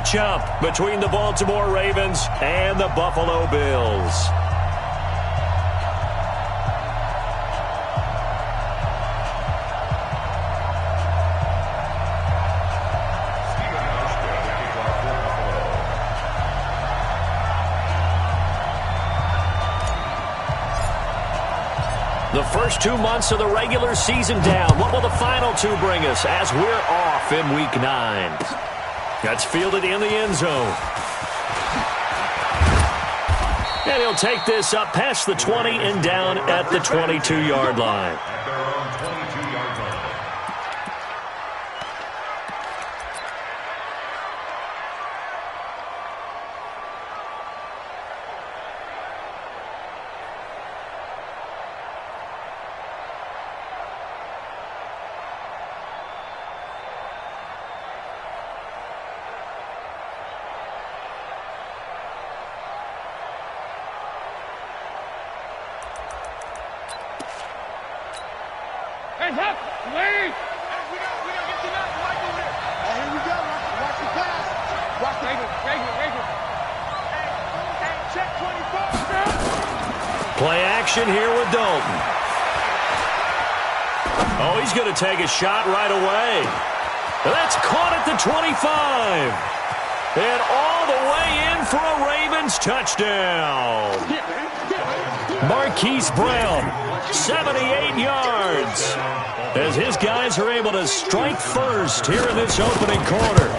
matchup between the Baltimore Ravens and the Buffalo Bills. The first 2 months of the regular season down. What will the final 2 bring us as we're off in Week 9? That's fielded in the end zone. And he'll take this up past the 20 and down at the 22-yard line. Play action here with Dalton. Oh, he's going to take a shot right away. That's caught at the 25. And all the way in for a Ravens touchdown. Marquise Brown, 78 yards. As his guys are able to strike first here in this opening quarter.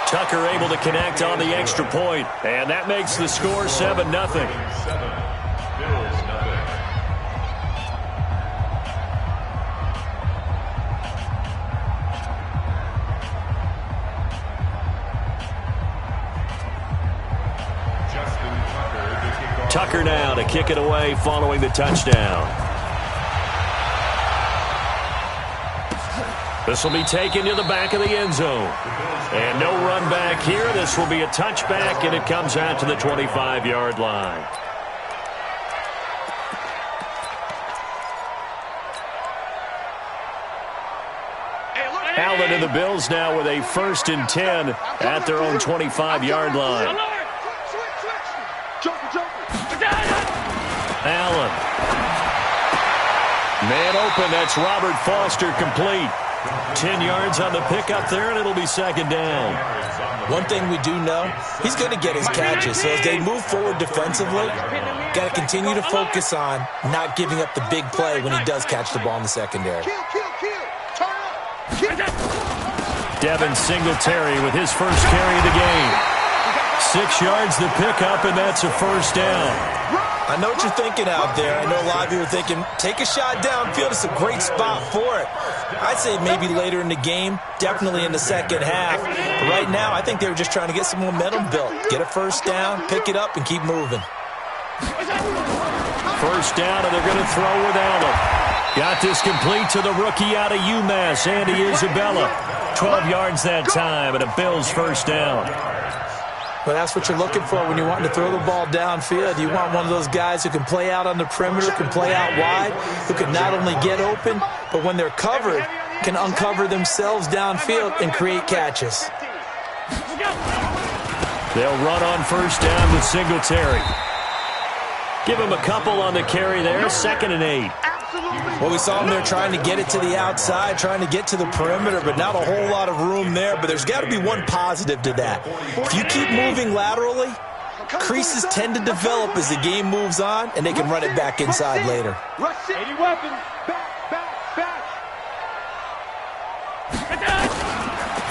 Tucker able to connect on the extra point, and that makes the score 7-0. Tucker now to kick it away following the touchdown. This will be taken to the back of the end zone. And no run back here. This will be a touchback, and it comes out to the 25-yard line. Allen and the Bills now with a 1st and 10 at their own 25-yard line. Allen. Man open. That's Robert Foster complete. 10 yards on the pickup there, and it'll be 2nd down. One thing we do know, he's going to get his catches. So as they move forward defensively, got to continue to focus on not giving up the big play when he does catch the ball in the secondary. Devin Singletary with his first carry of the game. 6 yards the pickup, and that's a 1st down. I know what you're thinking out there. I know a lot of you are thinking, take a shot downfield. It's a great spot for it. I'd say maybe later in the game, definitely in the second half. But right now, I think they were just trying to get some momentum built. Get a 1st down, pick it up, and keep moving. 1st down, and they're going to throw with Allen. Got this complete to the rookie out of UMass, Andy Isabella. 12 yards that time, and a Bills 1st down. Well, that's what you're looking for when you're wanting to throw the ball downfield. You want one of those guys who can play out on the perimeter, can play out wide, who can not only get open, but when they're covered, can uncover themselves downfield and create catches. They'll run on 1st down with Singletary. Give him a couple on the carry there, 2nd and 8. Well, we saw him there trying to get it to the outside, trying to get to the perimeter, but not a whole lot of room there. But there's got to be one positive to that. If you keep moving laterally, creases tend to develop as the game moves on, and they can run it back inside later. 80 weapons. Back.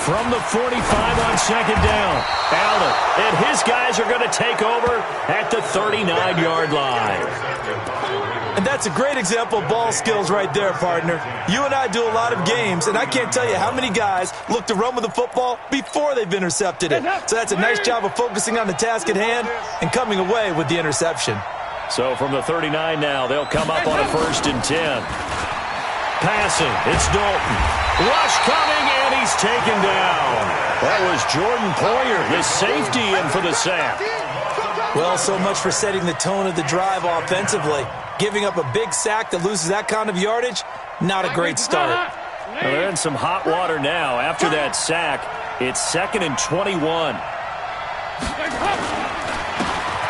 From the 45 on 2nd down, Allen and his guys are going to take over at the 39-yard line. And that's a great example of ball skills right there, partner. You and I do a lot of games, and I can't tell you how many guys look to run with the football before they've intercepted it. So that's a nice job of focusing on the task at hand and coming away with the interception. So from the 39 now, they'll come up on a 1st and 10. Passing, it's Dalton. Rush coming, and he's taken down. That was Jordan Poyer, the safety, in for the sack. Well, so much for setting the tone of the drive offensively. Giving up a big sack that loses that kind of yardage, not a great start. Well, they're in some hot water now after that sack. It's 2nd and 21.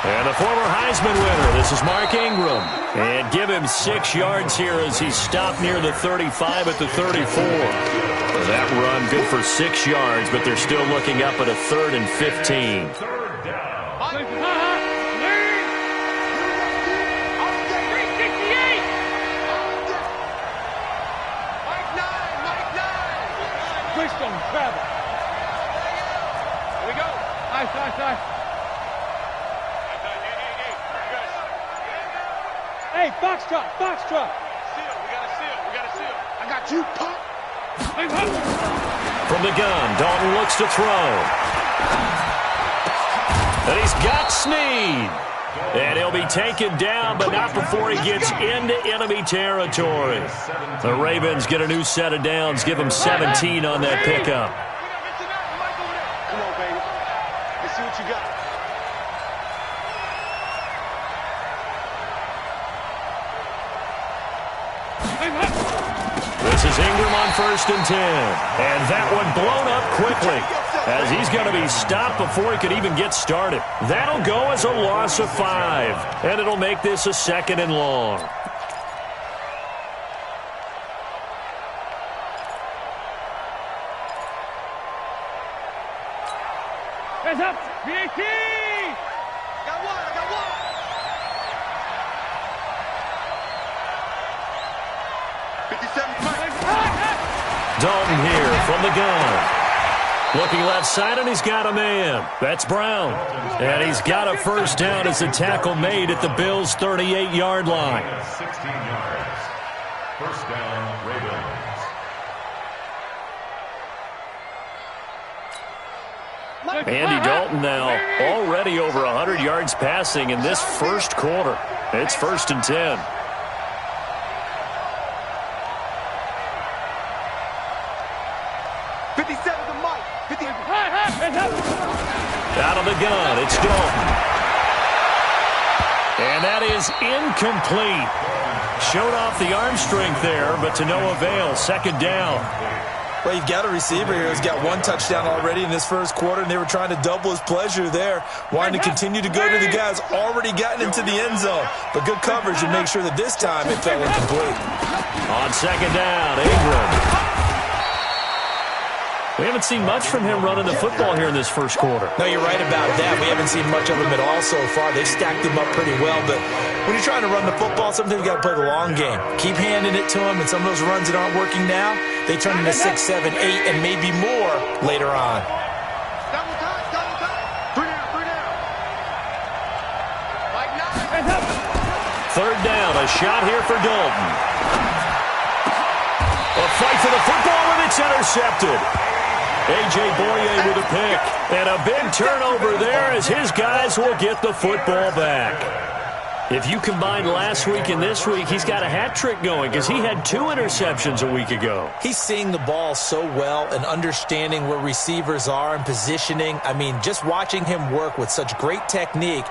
And the former Heisman winner, this is Mark Ingram. And give him 6 yards here as he stopped near the 35 at the 34. That run good for 6 yards, but they're still looking up at a 3rd and 15. Travel. Here we go. Nice. Hey, box truck. Seal. We got a seal. I got you, Pop. From the gun, Dalton looks to throw. And he's got Snead. And he'll be taken down, but not before he gets into enemy territory. The Ravens get a new set of downs, give him 17 on that pickup. Come on, baby. Let's see what you got. This is Ingram on 1st and 10. And that one blown up quickly, as he's going to be stopped before he could even get started. That'll go as a loss of 5, and it'll make this a 2nd and long. Hands up. BAT. I got one. Dalton here from the gun. Looking left side, and he's got a man. That's Brown. And he's got a first down as the tackle made at the Bills' 38-yard line. 16 yards. First down, Ravens. Andy Dalton now already over 100 yards passing in this first quarter. It's 1st and 10. Out of the gun, it's Dalton. And that is incomplete. Showed off the arm strength there, but to no avail. 2nd down. Well, you've got a receiver here who's got 1 touchdown already in this first quarter, and they were trying to double his pleasure there, wanting to continue to go to the guys already gotten into the end zone. But good coverage to make sure that this time it fell incomplete. On 2nd down, Ingram. We haven't seen much from him running the football here in this first quarter. No, you're right about that. We haven't seen much of him at all so far. They've stacked him up pretty well, but when you're trying to run the football, sometimes you got to play the long game. Keep handing it to him, and some of those runs that aren't working now, they turn into 6, 7, 8, and maybe more later on. Double time. 3 down. 3rd down, a shot here for Dalton. A fight for the football, and it's intercepted. A.J. Boye with a pick. And a big turnover there as his guys will get the football back. If you combine last week and this week, he's got a hat trick going because he had 2 interceptions a week ago. He's seeing the ball so well and understanding where receivers are and positioning. I mean, just watching him work with such great technique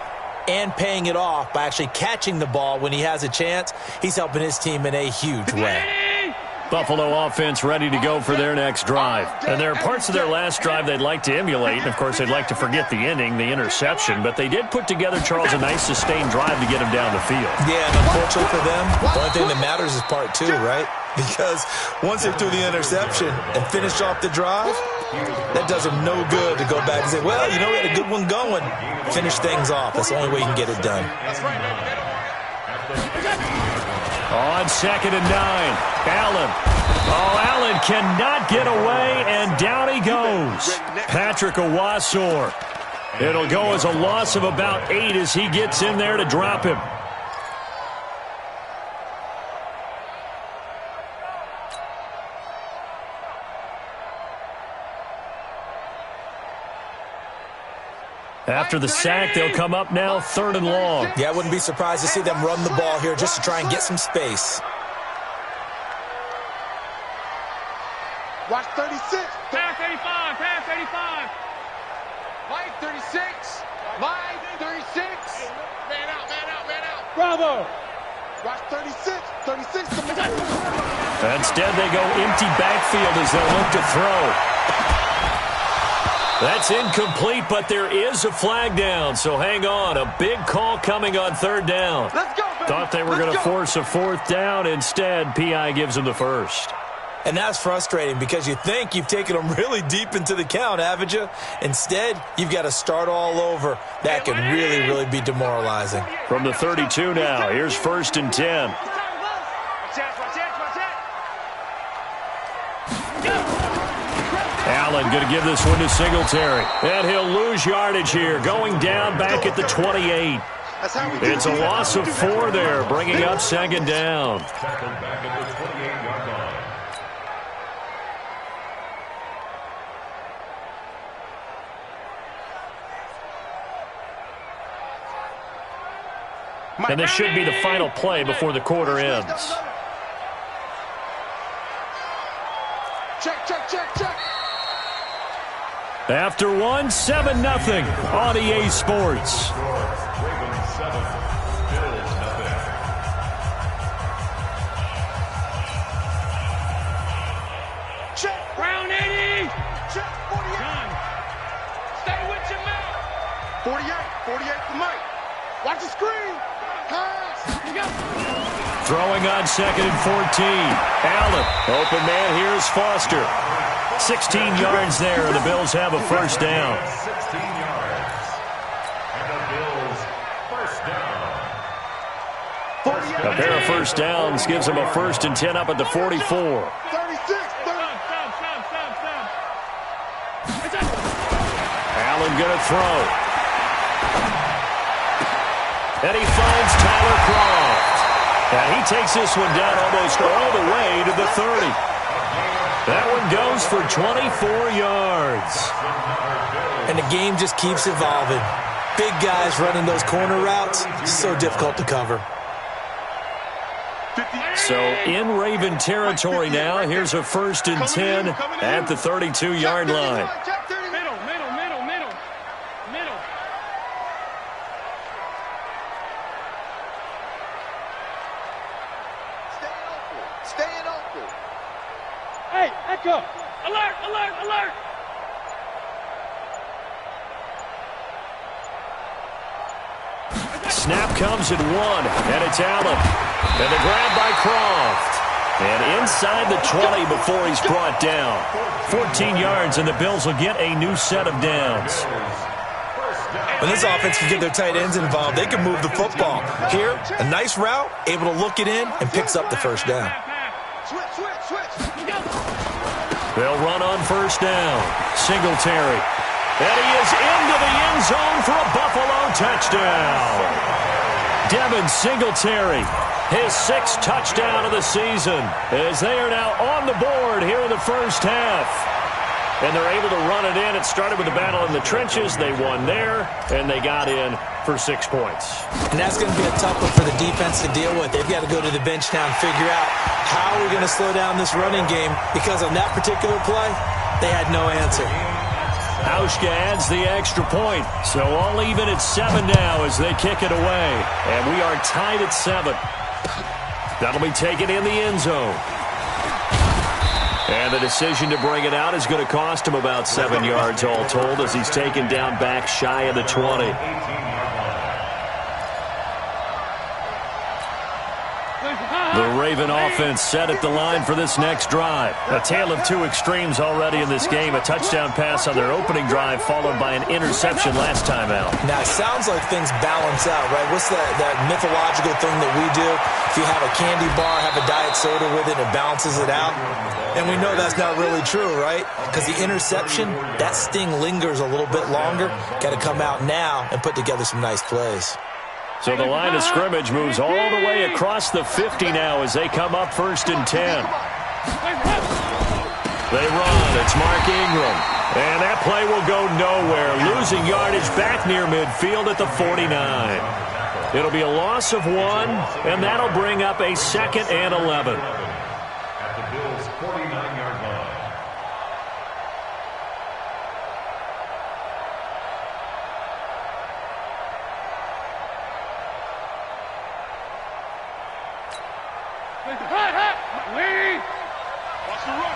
and paying it off by actually catching the ball when he has a chance, he's helping his team in a huge way. Buffalo offense ready to go for their next drive. And there are parts of their last drive they'd like to emulate. And, of course, they'd like to forget the ending, the interception. But they did put together, Charles, a nice sustained drive to get him down the field. Yeah, and unfortunately for them, the only thing that matters is part 2, right? Because once they threw the interception and finished off the drive, that does them no good to go back and say, well, you know, we had a good one going. Finish things off. That's the only way you can get it done. On 2nd and 9, Allen. Oh, Allen cannot get away, and down he goes. Patrick Owasor. It'll go as a loss of about 8 as he gets in there to drop him. After the sack, they'll come up now 3rd and long. Yeah, I wouldn't be surprised to see them run the ball here just to try and get some space. Watch 36. Pass 85. Pass 85. Mike 36. Mike 36. Man out. Bravo. Watch 36. 36. Instead, they go empty backfield as they'll look to throw. That's incomplete, but there is a flag down, so hang on. A big call coming on third down. Let's go, baby. Thought they were going to force a fourth down. Instead, P.I. gives them the first. And that's frustrating because you think you've taken them really deep into the count, haven't you? Instead, you've got to start all over. That can really, really be demoralizing. From the 32 now, here's 1st and 10. Allen going to give this one to Singletary. And he'll lose yardage here, going down back at the 28. It's a loss of 4 there, bringing up 2nd down. Tackled back at the 28-yard line. And this should be the final play before the quarter ends. Check. After 1, 7-0 on EA Sports. Ravens 7, Bills nothing. Check. Round 80. Check. 48. Stay with your man. 48 for Mike. Watch the screen. Pass. Throwing on 2nd and 14. Allen, open man, here's Foster. 16 yards there, and the Bills have a first down. 16 yards. And the Bills first down. A pair of first downs gives them a 1st and 10 up at the 44. 36. Allen gonna throw. And he finds Tyler Croft. And he takes this one down almost all the way to the 30. That one goes for 24 yards. And the game just keeps evolving. Big guys running those corner routes, so difficult to cover. So in Raven territory now, here's a 1st and 10 at the 32-yard line. Middle. Staying open. Hey, Echo. Alert. Snap comes at 1, and it's Allen. And the grab by Croft. And inside the 20 before he's brought down. 14 yards, and the Bills will get a new set of downs. When this offense can get their tight ends involved, they can move the football. Here, a nice route, able to look it in, and picks up the first down. Switch. They'll run on first down. Singletary. And he is into the end zone for a Buffalo touchdown. Devin Singletary, his 6th touchdown of the season, as they are now on the board here in the first half. And they're able to run it in. It started with a battle in the trenches. They won there, and they got in for 6 points. And that's going to be a tough one for the defense to deal with. They've got to go to the bench now and figure out how we're going to slow down this running game, because on that particular play, they had no answer. Hauschka adds the extra point. So all even at 7 now as they kick it away. And we are tied at 7. That'll be taken in the end zone. And the decision to bring it out is going to cost him about 7 yards all told, as he's taken down back shy of the 20. The Raven offense set at the line for this next drive. A tale of 2 extremes already in this game. A touchdown pass on their opening drive, followed by an interception last time out. Now, it sounds like things balance out, right? What's that mythological thing that we do? If you have a candy bar, have a diet soda with it, it balances it out. And we know that's not really true, right? Because the interception, that sting lingers a little bit longer. Got to come out now and put together some nice plays. So the line of scrimmage moves all the way across the 50 now as they come up 1st and 10. They run. It's Mark Ingram. And that play will go nowhere. Losing yardage back near midfield at the 49. It'll be a loss of 1, and that'll bring up a 2nd and 11. At the Bills' 49-yard line. Lee! Watch the run.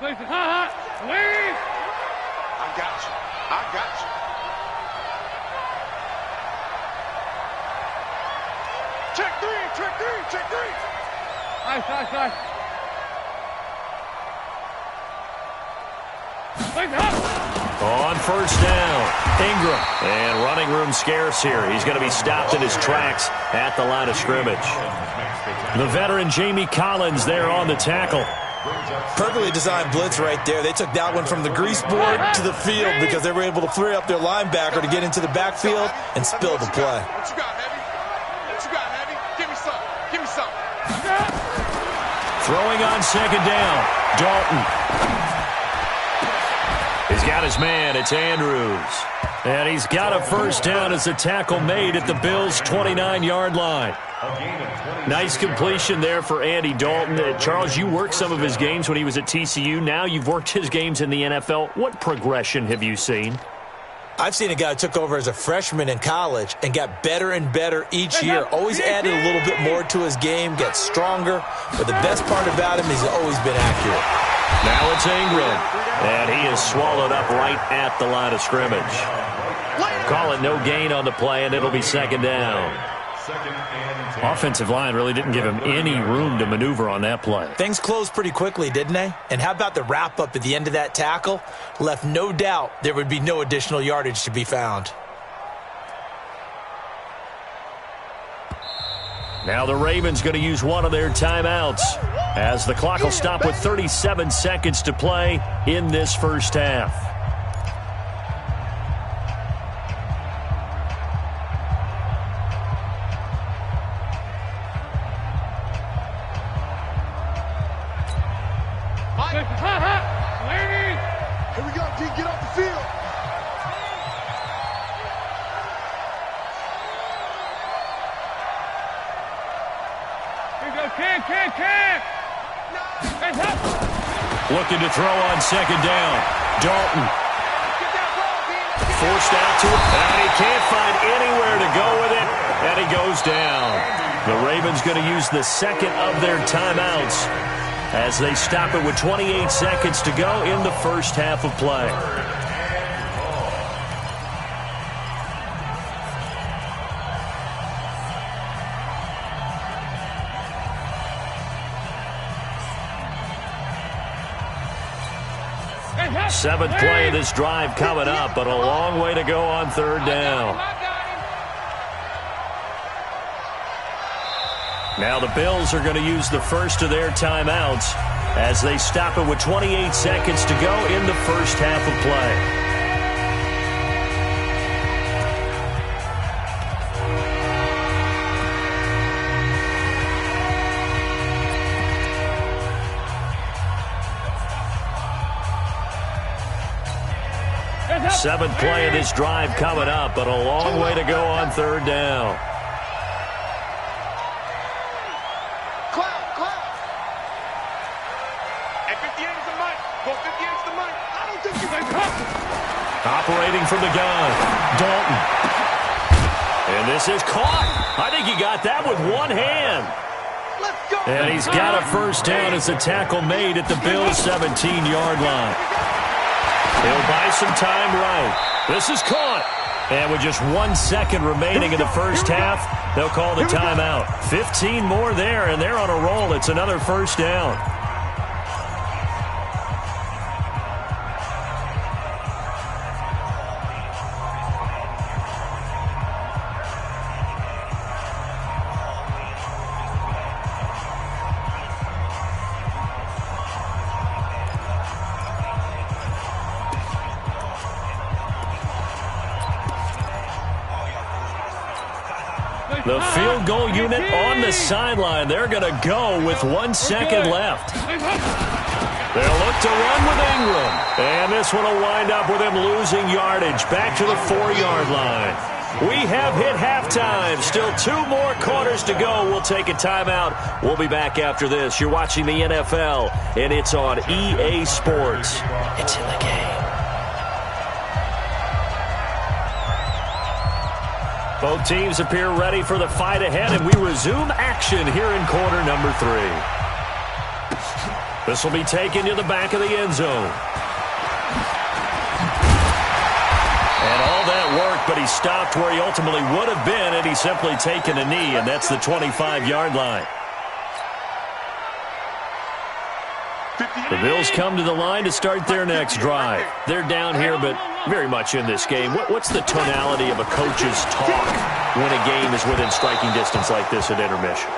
Please, leave. I got you. I got you. Check three, check three, check three. Nice. On first down, Ingram. And running room scarce here. He's going to be stopped in his tracks at the line of scrimmage. The veteran Jamie Collins there on the tackle. Perfectly designed blitz right there. They took that one from the grease board to the field because they were able to free up their linebacker to get into the backfield and spill the play. What you got, Heavy? What you got, Heavy? Give me some. Give me some. Throwing on second down, Dalton. He's got his man. It's Andrews. And he's got a first down as a tackle made at the Bills' 29-yard line. Nice completion there for Andy Dalton. Charles, you worked some of his games when he was at TCU. Now you've worked his games in the NFL. What progression have you seen? I've seen a guy who took over as a freshman in college and got better and better each year. Always added a little bit more to his game, gets stronger. But the best part about him is he's always been accurate. Now it's Ingram. And he is swallowed up right at the line of scrimmage. Call it no gain on the play, and it'll be second down. Offensive line really didn't give him any room to maneuver on that play. Things closed pretty quickly, didn't they? And how about the wrap-up at the end of that tackle? Left no doubt there would be no additional yardage to be found. Now the Ravens going to use one of their timeouts as the clock will stop with 37 seconds to play in this first half. Here we go, D. Get off the field. Kick. Looking to throw on second down. Dalton. Forced out to it, and he can't find anywhere to go with it, and he goes down. The Ravens going to use the second of their timeouts as they stop it with 28 seconds to go in the first half of play. Seventh play of this drive coming up, but a long way to go on third down. Now the Bills are going to use the first of their timeouts as they stop it with 28 seconds to go in the first half of play. Seventh play of this drive coming up, but a long way to go on third down. Clap. Hey, 58 is the mic. Go 58 is the mic. I don't think you can. Operating from the gun, Dalton. And this is caught. I think he got that with one hand. Let's go. And he's got a first down as a tackle made at the Bills' 17-yard line. He'll buy some time right. This is caught. And with just 1 second remaining in the first half, they'll call the timeout. 15 more there, and they're on a roll. It's another first down. The field goal unit on the sideline. They're going to go with 1 second left. They'll look to run with Ingram. And this one will wind up with him losing yardage back to the 4-yard line. We have hit halftime. Still 2 more quarters to go. We'll take a timeout. We'll be back after this. You're watching the NFL, and it's on EA Sports. It's in the game. Both teams appear ready for the fight ahead, and we resume action here in quarter number 3. This will be taken to the back of the end zone. And all that work, but he stopped where he ultimately would have been had he simply taken a knee, and that's the 25-yard line. The Bills come to the line to start their next drive. They're down here, but very much in this game. What's the tonality of a coach's talk when a game is within striking distance like this at intermission?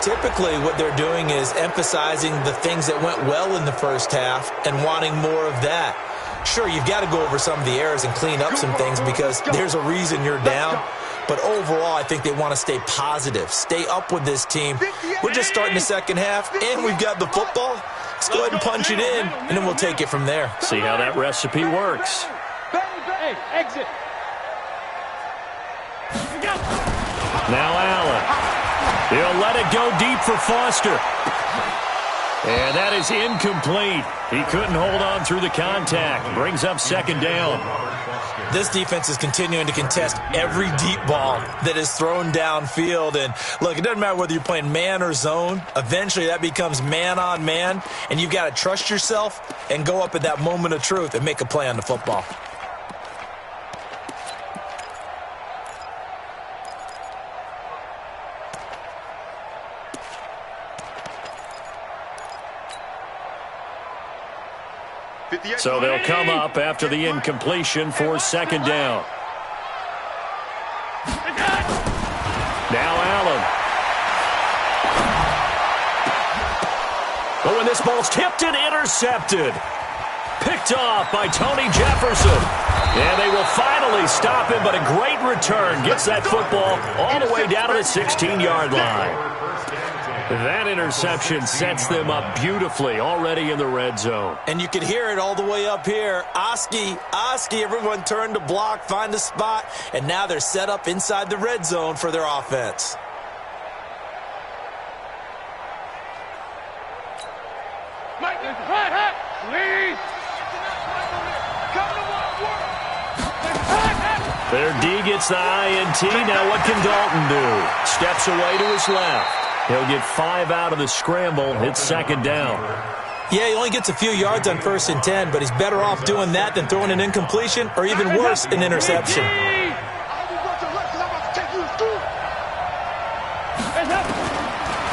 Typically, what they're doing is emphasizing the things that went well in the first half and wanting more of that. Sure, you've got to go over some of the errors and clean up some things because there's a reason you're down. But overall, I think they want to stay positive, stay up with this team. We're just starting the second half, and we've got the football. Let's go ahead and punch it in, and then we'll take it from there. See how that recipe works. Hey, exit. Now Allen. He'll let it go deep for Foster. And that is incomplete. He couldn't hold on through the contact. Brings up second down. This defense is continuing to contest every deep ball that is thrown downfield. And, look, it doesn't matter whether you're playing man or zone. Eventually, that becomes man-on-man, and you've got to trust yourself and go up at that moment of truth and make a play on the football. So they'll come up after the incompletion for second down. Now Allen. Oh, and this ball's tipped and intercepted. Picked off by Tony Jefferson. And they will finally stop him, but a great return. Gets that football all the way down to the 16-yard line. That interception sets them up beautifully already in the red zone. And you can hear it all the way up here. Oski, everyone turned to block, find a spot, and now they're set up inside the red zone for their offense. Their D gets the INT. Now what can Dalton do? Steps away to his left. He'll get 5 out of the scramble. It's second down. Yeah, he only gets a few yards on 1st and 10, but he's better off doing that than throwing an incompletion or even worse, an interception.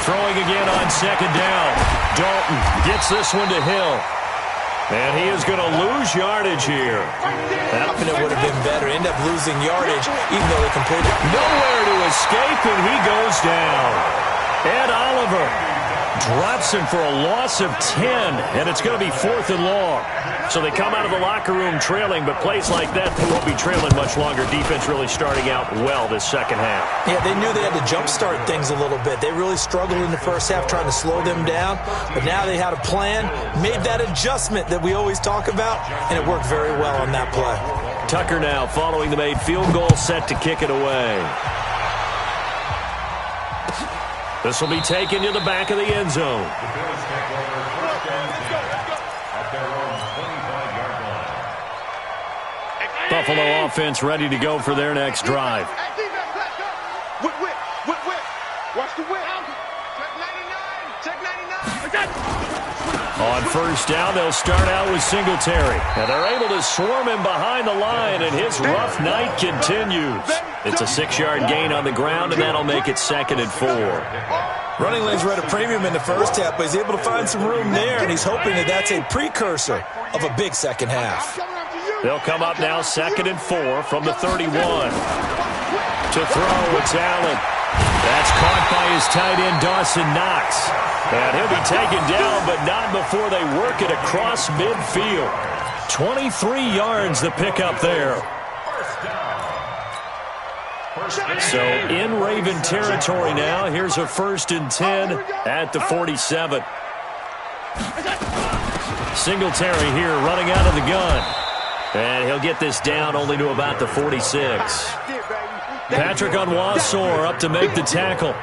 Throwing again on second down. Dalton gets this one to Hill. And he is going to lose yardage here. That would have been better. End up losing yardage, even though they completed. Nowhere to escape, and he goes down. Ed Oliver drops him for a loss of 10, and it's going to be 4th and long. So they come out of the locker room trailing, but plays like that, they won't be trailing much longer. Defense really starting out well this second half. Yeah, they knew they had to jumpstart things a little bit. They really struggled in the first half trying to slow them down, but now they had a plan, made that adjustment that we always talk about, and it worked very well on that play. Tucker now following the made field goal, set to kick it away. This will be taken to the back of the end zone. Buffalo offense ready to go for their next drive. Whip. Watch the whip. Check 99. On first down, they'll start out with Singletary. Now they're able to swarm him behind the line, and his rough night continues. It's a 6-yard gain on the ground, and that'll make it 2nd and 4. Running lanes were at a premium in the first half, but he's able to find some room there, and he's hoping that that's a precursor of a big second half. They'll come up now 2nd and 4 from the 31. To throw, it's Allen. That's caught by his tight end, Dawson Knox. And he'll be taken down, but not before they work it across midfield. 23 yards the pickup there. So in Raven territory now. Here's a 1st and 10 at the 47. Singletary here running out of the gun. And he'll get this down only to about the 46. Patrick Onwuasor up to make the tackle.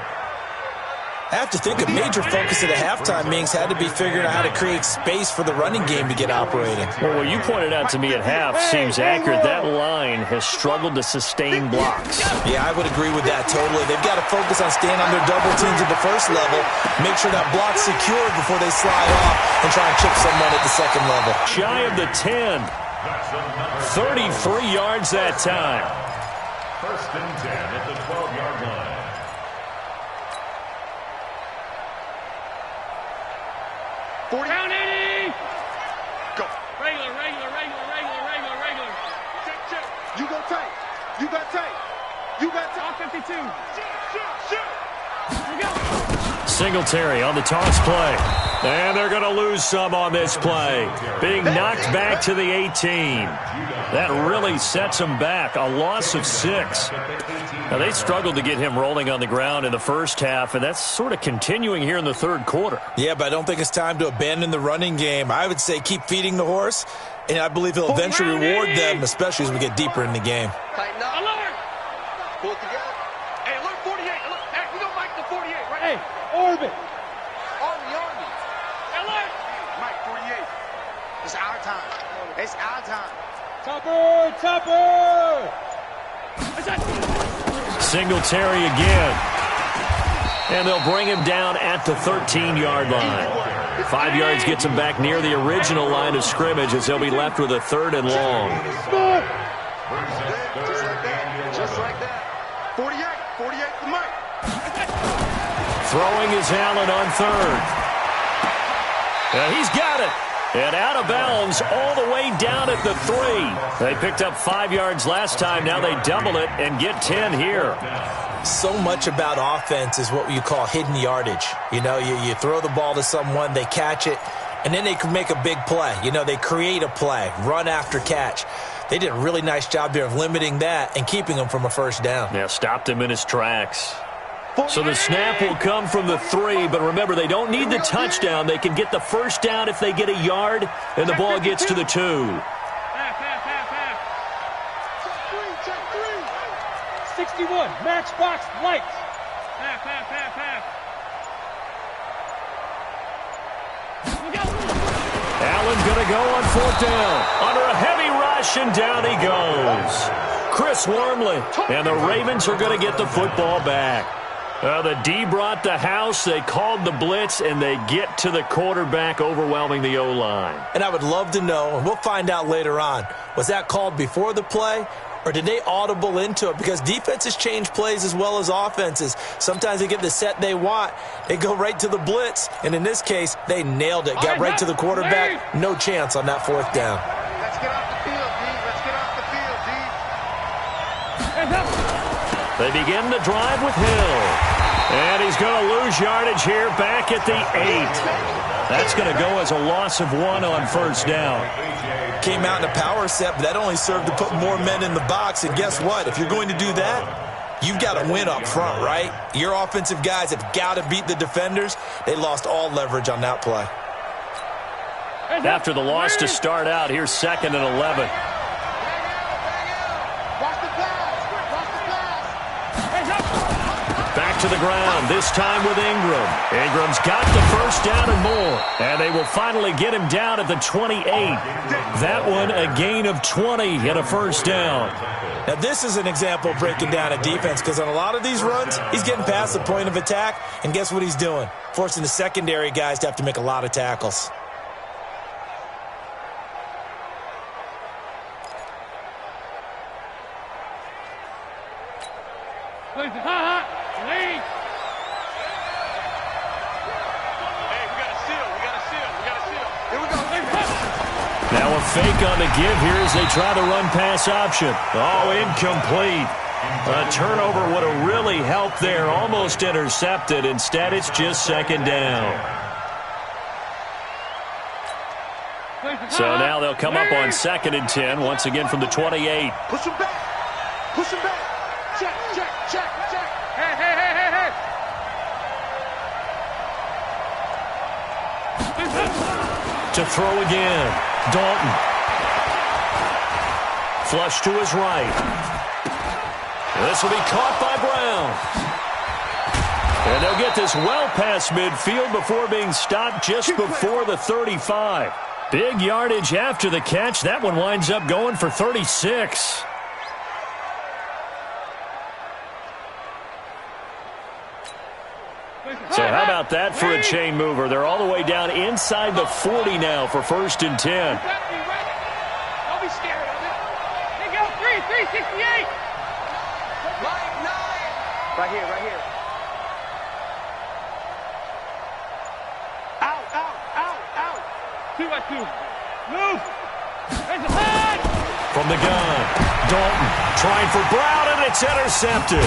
I have to think a major focus at the halftime meetings had to be figuring out how to create space for the running game to get operating. Well, what you pointed out to me at half seems accurate. That line has struggled to sustain blocks. Yeah, I would agree with that totally. They've got to focus on staying on their double teams at the first level, make sure that block's secured before they slide off and try and chip someone at the second level. Shy of the 10. 33 yards that time. First and 10 at the 12-yard line. Down 80! Go. Regular. Check. You go tight. You got tight. All 52. Shoot. Here we go. Singletary on the toss play. And they're going to lose some on this play. Being knocked back to the 18. That really sets them back. A loss of 6. Now, they struggled to get him rolling on the ground in the first half, and that's sort of continuing here in the third quarter. Yeah, but I don't think it's time to abandon the running game. I would say keep feeding the horse, and I believe he'll eventually reward them, especially as we get deeper in the game. Tighten up. Alert! Pull it together. Hey, alert 48. Alert. Hey, we don't like the 48, right? Hey, orbit. Army. Alert! Mike, 48. It's our time. It's our time. Topper! Singletary again. And they'll bring him down at the 13-yard line. 5 yards gets him back near the original line of scrimmage as they'll be left with a 3rd and long. Just like that. 48 for Mike. Throwing is Allen on 3rd. He's got it. And out of bounds all the way down at the 3. They picked up 5 yards last time. Now they double it and get 10 here. So much about offense is what you call hidden yardage. You know, you throw the ball to someone, they catch it, and then they can make a big play. You know, they create a play, run after catch. They did a really nice job there of limiting that and keeping him from a first down. Yeah, stopped him in his tracks. So the snap will come from the 3, but remember, they don't need the touchdown. They can get the first down if they get a yard, and the ball gets to the 2. Half. 61, matchbox lights. Half. Allen going to go on 4th down. Under a heavy rush, and down he goes. Chris Wormley, and the Ravens are going to get the football back. The D brought the house, they called the blitz, and they get to the quarterback, overwhelming the O-line. And I would love to know, and we'll find out later on, was that called before the play, or did they audible into it? Because defenses change plays as well as offenses. Sometimes they get the set they want, they go right to the blitz, and in this case, they nailed it, got right to the quarterback, no chance on that 4th down. Let's get off the field, D. Let's get off the field, D. Hands up. They begin the drive with Hill. And he's going to lose yardage here back at the 8. That's going to go as a loss of 1 on first down. Came out in a power set, but that only served to put more men in the box. And guess what? If you're going to do that, you've got to win up front, right? Your offensive guys have got to beat the defenders. They lost all leverage on that play. After the loss to start out, here's 2nd and 11. Back to the ground, this time with Ingram. Ingram's got the first down and more. And they will finally get him down at the 28. That one a gain of 20 and a first down. Now, this is an example of breaking down a defense because on a lot of these runs, he's getting past the point of attack, and guess what he's doing? Forcing the secondary guys to have to make a lot of tackles. Now a fake on the give here as they try the run-pass option. Oh, incomplete. A turnover would have really helped there. Almost intercepted. Instead, it's just 2nd down. So now they'll come up on 2nd and 10, once again from the 28. Push him back. Push him back. Check. Hey. To throw again. Dalton. Flush to his right. This will be caught by Brown. And they'll get this well past midfield before being stopped just before the 35. Big yardage after the catch. That one winds up going for 36. So how about that for a chain mover? They're all the way down inside the 40 now for 1st and 10. Don't be scared of it. Hey, go, 368. Right here, right here. Out, out, out, out. 2 by 2. Move. There's a head. From the gun, Dalton trying for Brown, and it's intercepted.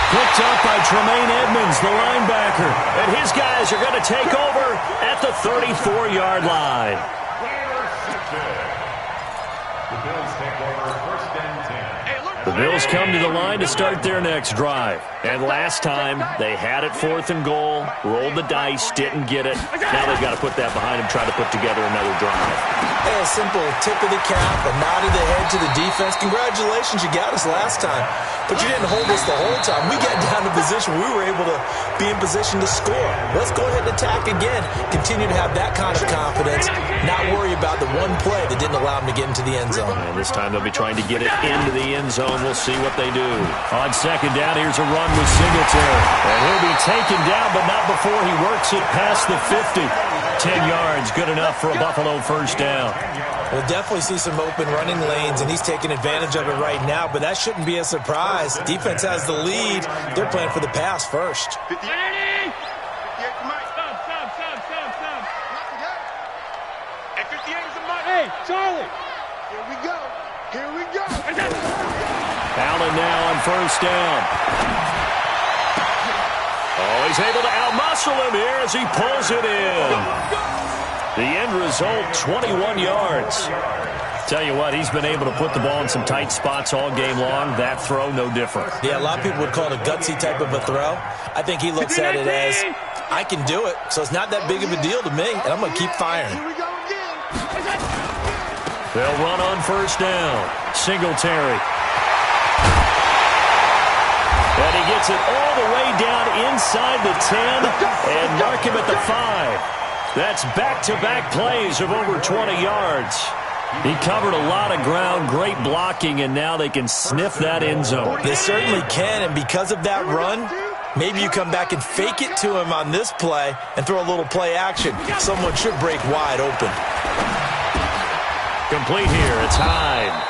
Picked up by Tremaine Edmonds, the linebacker. And his guys are going to take over at the 34-yard line. The Bills take over 1st and 10. The Bills come to the line to start their next drive. And last time, they had it 4th and goal, rolled the dice, didn't get it. Now they've got to put that behind them, try to put together another drive. Hey, a simple tip of the cap, a nod of the head to the defense. Congratulations, you got us last time. But you didn't hold us the whole time. We got down to position where we were able to be in position to score. Let's go ahead and attack again. Continue to have that kind of confidence. Not worry about the one play that didn't allow them to get into the end zone. And this time they'll be trying to get it into the end zone. We'll see what they do. On 2nd down, here's a run with Singletary. And he'll be taken down, but not before he works it past the 50. 10 yards, good enough for a Buffalo 1st down. We'll definitely see some open running lanes, and he's taking advantage of it right now, but that shouldn't be a surprise. Defense has the lead. They're playing for the pass first. 58. Hey, Charlie. Here we go. Here we go. Allen now on 1st down. Oh, he's able to outmuscle him here as he pulls it in. The end result, 21 yards. Tell you what, he's been able to put the ball in some tight spots all game long. That throw, no different. Yeah, a lot of people would call it a gutsy type of a throw. I think he looks at it as, I can do it, so it's not that big of a deal to me, and I'm going to keep firing. Here we go again. They'll run on 1st down. Singletary. And he gets it all the way down inside the 10 and mark him at the 5. That's back-to-back plays of over 20 yards. He covered a lot of ground, great blocking, and now they can sniff that end zone. They certainly can, and because of that run, maybe you come back and fake it to him on this play and throw a little play action. Someone should break wide open. Complete here. It's Hyde.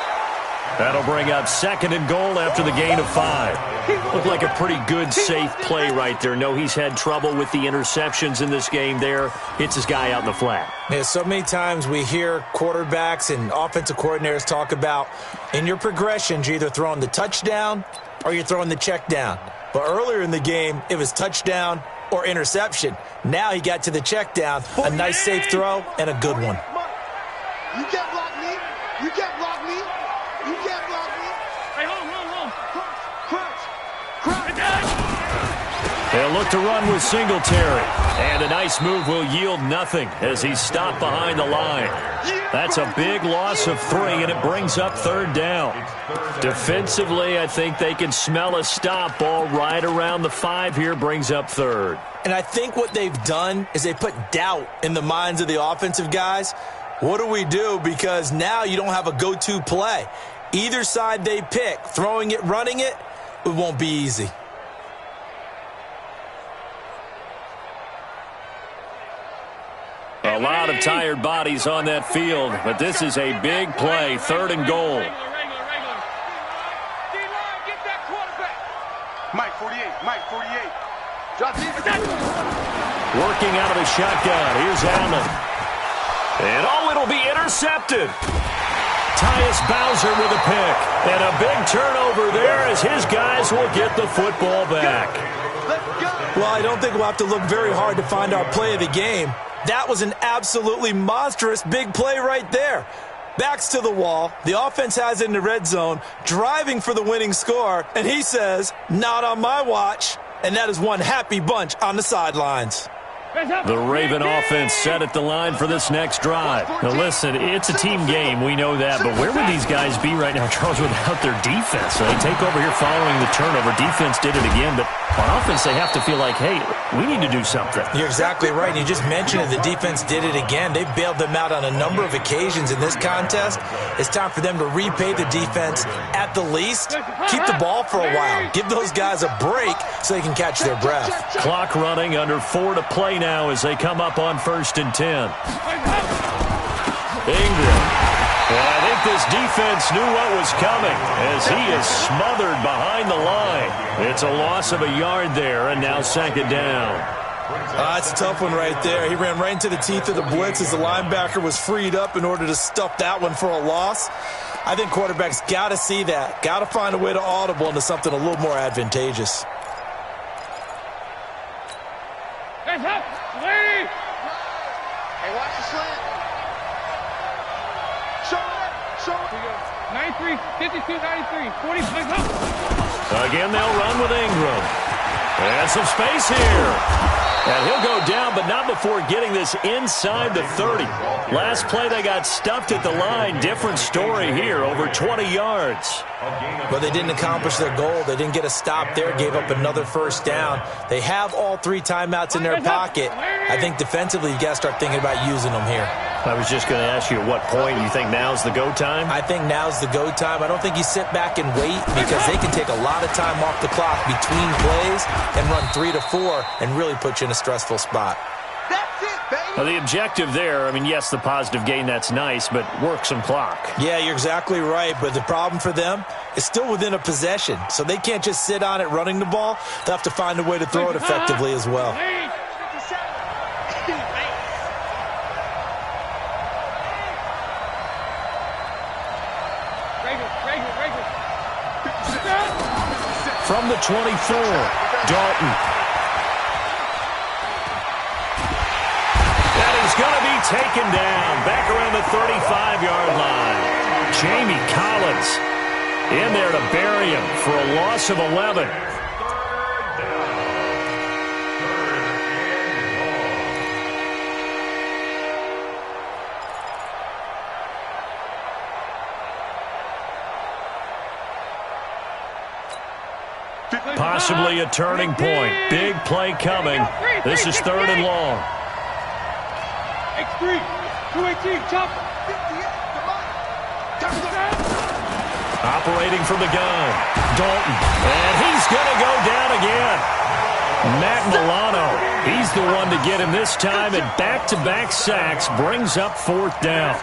That'll bring up 2nd and goal after the gain of 5. Looked like a pretty good, safe play right there. No, he's had trouble with the interceptions in this game there. Hits his guy out in the flat. Yeah, so many times we hear quarterbacks and offensive coordinators talk about in your progressions, you're either throwing the touchdown or you're throwing the check down. But earlier in the game, it was touchdown or interception. Now he got to the check down, a nice safe throw, and a good one. You can't block me. You can't block me. You can't block me. Hey, hold. Crunch. Crunch. They'll look to run with Singletary. And a nice move will yield nothing as he's stopped behind the line. That's a big loss of 3, and it brings up 3rd down. Defensively, I think they can smell a stop. Ball right around the 5 here, brings up 3rd. And I think what they've done is they put doubt in the minds of the offensive guys. What do we do? Because now you don't have a go-to play. Either side they pick, throwing it, running it, it won't be easy. A lot of tired bodies on that field, but this is a big play, 3rd and goal. Get that quarterback. Mike 48. Mike 48. Drop deep. Working out of the shotgun. Here's Allen. And it'll be intercepted. Tyus Bowser with a pick. And a big turnover there as his guys will get the football back. Well, I don't think we'll have to look very hard to find our play of the game. That was an absolutely monstrous big play right there. Backs to the wall. The offense has it in the red zone, driving for the winning score. And he says, not on my watch. And that is one happy bunch on the sidelines. The Raven offense set at the line for this next drive. Now listen, it's a team game, we know that, but where would these guys be right now, Charles, without their defense? So they take over here following the turnover. Defense did it again, but on offense they have to feel like, hey, we need to do something. You're exactly right. You just mentioned it. The defense did it again. They bailed them out on a number of occasions in this contest. It's time for them to repay the defense at the least. Keep the ball for a while. Give those guys a break so they can catch their breath. Clock running, under 4 to play now as they come up on 1st and 10. Ingram. Well, I think this defense knew what was coming as he is smothered behind the line. It's a loss of a yard there, and now 2nd down. That's a tough one right there. He ran right into the teeth of the blitz as the linebacker was freed up in order to stuff that one for a loss. I think quarterbacks got to see that. Got to find a way to audible into something a little more advantageous. Hey, watch the slant. Show it. 93, 52, 93, 40, Again, they'll run with Ingram. And some space here. And he'll go down, but not before getting this inside the 30. Last play, they got stuffed at the line. Different story here, over 20 yards. But they didn't accomplish their goal. They didn't get a stop there, gave up another 1st down. They have all 3 timeouts in their pocket. I think defensively, you've got to start thinking about using them here. I was just going to ask you at what point you think now's the go time? I think now's the go time. I don't think you sit back and wait because they can take a lot of time off the clock between plays and run 3 to 4 and really put you in a stressful spot. That's it, baby. Well, the objective there, I mean, yes, the positive gain, that's nice, but work some clock. Yeah, you're exactly right, but the problem for them is still within a possession, so they can't just sit on it running the ball. They'll have to find a way to throw it effectively as well. From the 24, Dalton. That is going to be taken down back around the 35-yard line. Jamie Collins in there to bury him for a loss of 11. Possibly a turning point. Big play coming. This is 3rd and long. X3, 218, chop. Operating from the gun. Dalton. And he's going to go down again. Matt Milano. He's the one to get him this time, and back-to-back sacks brings up 4th down.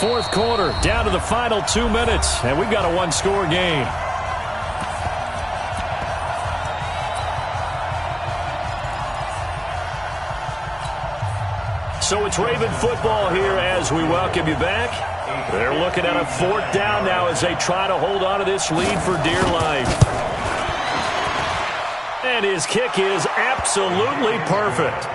4th quarter, down to the final 2 minutes, and we've got a 1-score game. So it's Raven football here as we welcome you back. They're looking at a 4th down now as they try to hold on to this lead for dear life. And his kick is absolutely perfect.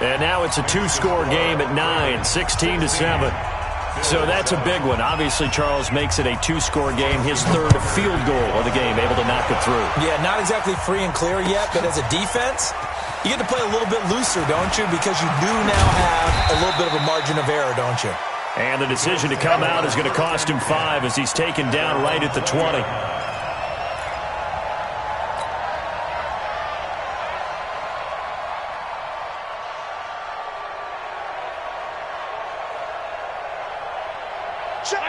And now it's a 2-score game at 9, 16-7. So that's a big one. Obviously, Charles makes it a 2-score game. His 3rd field goal of the game, able to knock it through. Yeah, not exactly free and clear yet, but as a defense, you get to play a little bit looser, don't you? Because you do now have a little bit of a margin of error, don't you? And the decision to come out is going to cost him 5 as he's taken down right at the 20.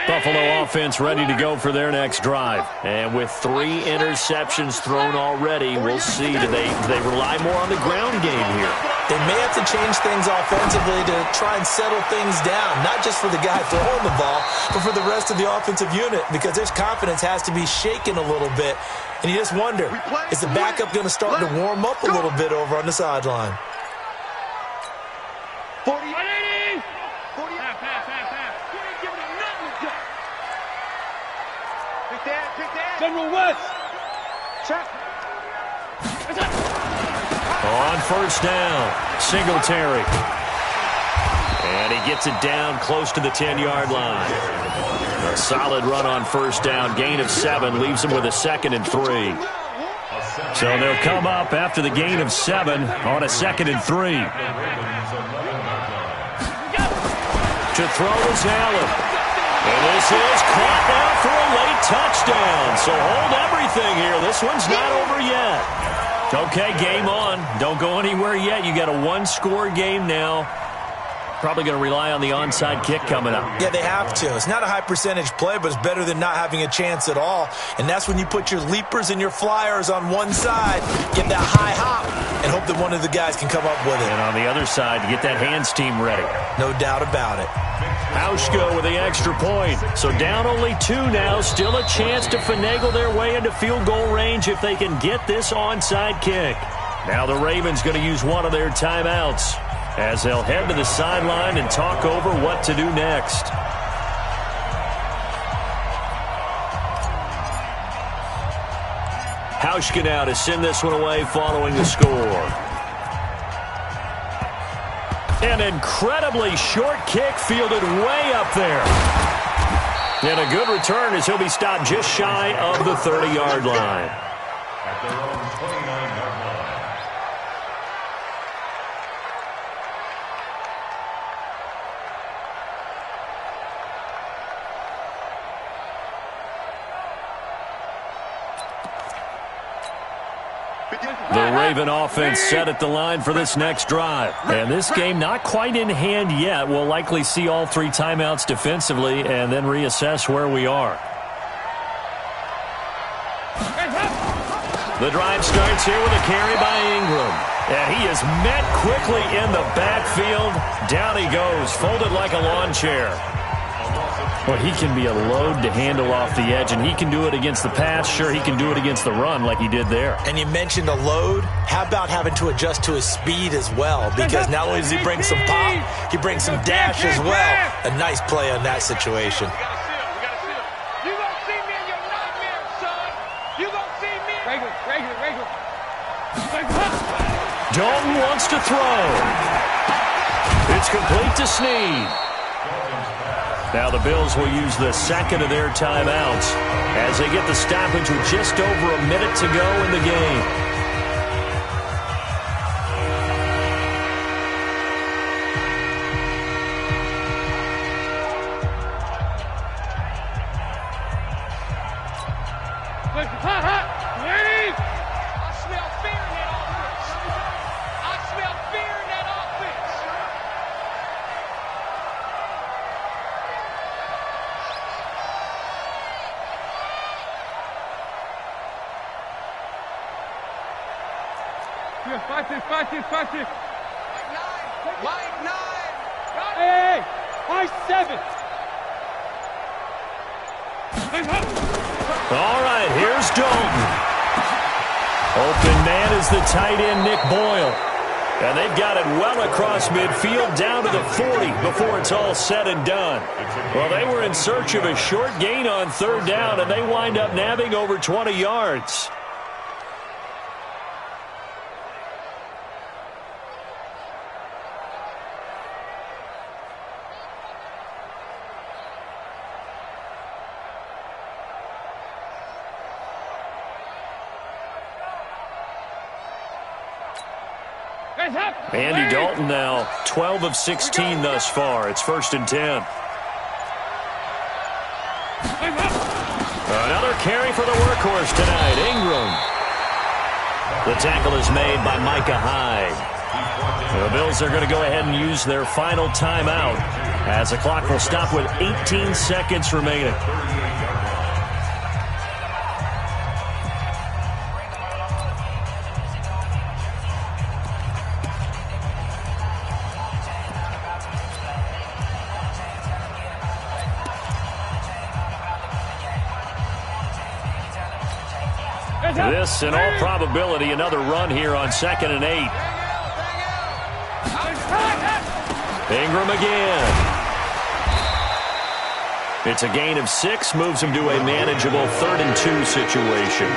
Buffalo offense ready to go for their next drive. And with 3 interceptions thrown already, we'll see. Do they rely more on the ground game here? They may have to change things offensively to try and settle things down, not just for the guy throwing the ball, but for the rest of the offensive unit, because their confidence has to be shaken a little bit. And you just wonder, is the backup going to start to warm up a little bit over on the sideline? 40, 180. 40, half. You ain't giving him nothing to do. Pick that. General West. Check. On 1st down, Singletary. And he gets it down close to the 10-yard line. A solid run on 1st down, gain of 7, leaves him with a 2nd and 3. So they'll come up after the gain of 7 on a 2nd and 3. To throw is Allen. And this is caught now for a late touchdown. So hold everything here. This one's not over yet. Okay, game on. Don't go anywhere yet. You got a one-score game now. Probably going to rely on the onside kick coming up. Yeah, they have to. It's not a high-percentage play, but it's better than not having a chance at all. And that's when you put your leapers and your flyers on one side, get that high hop, and hope that one of the guys can come up with it. And on the other side, to get that hands team ready. No doubt about it. Hauschka with the extra point. So down only 2 now. Still a chance to finagle their way into field goal range if they can get this onside kick. Now the Ravens going to use one of their timeouts as they'll head to the sideline and talk over what to do next. Hauschka now to send this one away following the score. An incredibly short kick fielded way up there. And a good return as he'll be stopped just shy of the 30-yard line. At their own 29-yard line. The Raven offense set at the line for this next drive. And this game not quite in hand yet. We'll likely see all 3 timeouts defensively and then reassess where we are. The drive starts here with a carry by Ingram. And he is met quickly in the backfield. Down he goes, folded like a lawn chair. Well, he can be a load to handle off the edge, and he can do it against the pass. Sure, he can do it against the run like he did there. And you mentioned a load. How about having to adjust to his speed as well? Because not only does he bring some pop, he brings some dash as well. A nice play on that situation. You gonna see me in your nightmare, son. You gonna see me. Regular. Dalton wants to throw. It's complete to Snead. Now the Bills will use the second of their timeouts as they get the stoppage with just over a minute to go in the game. Watch it. Line 9. Hey, line 7. All right, here's Dalton. Open man is the tight end, Nick Boyle. And they've got it well across midfield down to the 40 before it's all said and done. Well, they were in search of a short gain on 3rd down, and they wind up nabbing over 20 yards. Andy Dalton now 12 of 16 thus far. It's 1st and 10. Another carry for the workhorse tonight, Ingram. The tackle is made by Micah Hyde. The Bills are going to go ahead and use their final timeout as the clock will stop with 18 seconds remaining. This, in all probability, another run here on 2nd and 8. Ingram again. It's a gain of 6, moves him to a manageable 3rd and 2 situation.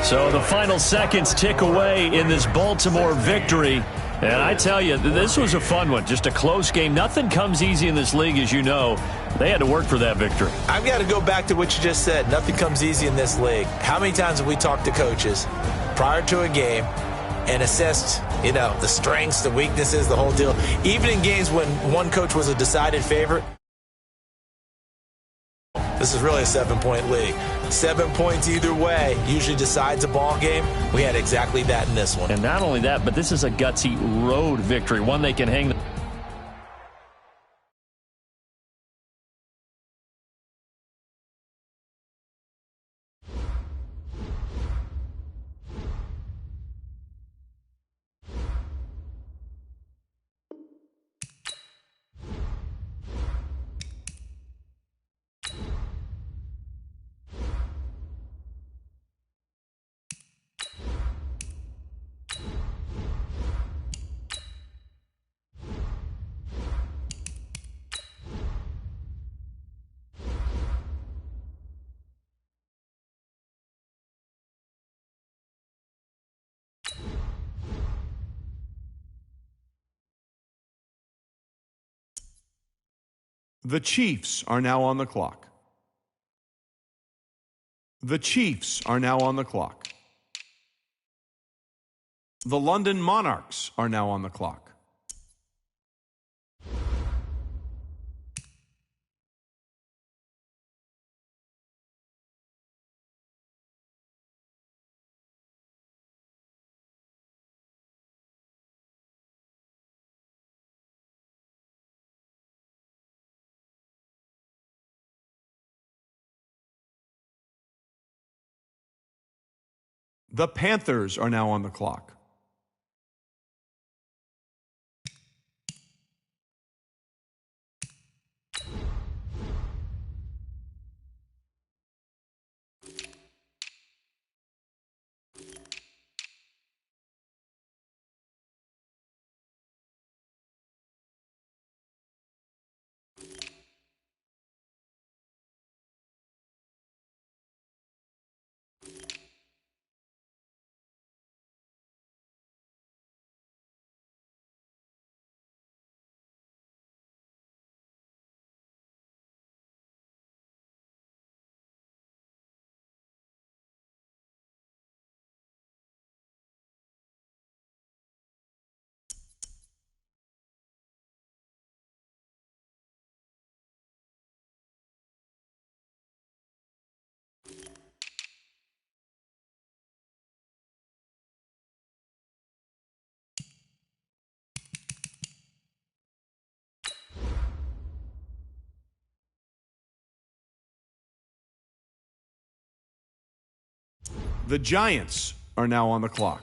So the final seconds tick away in this Baltimore victory. And I tell you, this was a fun one. Just a close game. Nothing comes easy in this league, as you know. They had to work for that victory. I've got to go back to what you just said. Nothing comes easy in this league. How many times have we talked to coaches prior to a game and assessed, the strengths, the weaknesses, the whole deal? Even in games when one coach was a decided favorite, this is really a 7-point league. 7 points either way usually decides a ball game. We had exactly that in this one. And not only that, but this is a gutsy road victory, one they can hang. The Chiefs are now on the clock. The Chiefs are now on the clock. The London Monarchs are now on the clock. The Panthers are now on the clock. The Giants are now on the clock.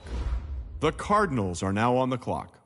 The Cardinals are now on the clock.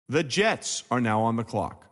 The Jets are now on the clock.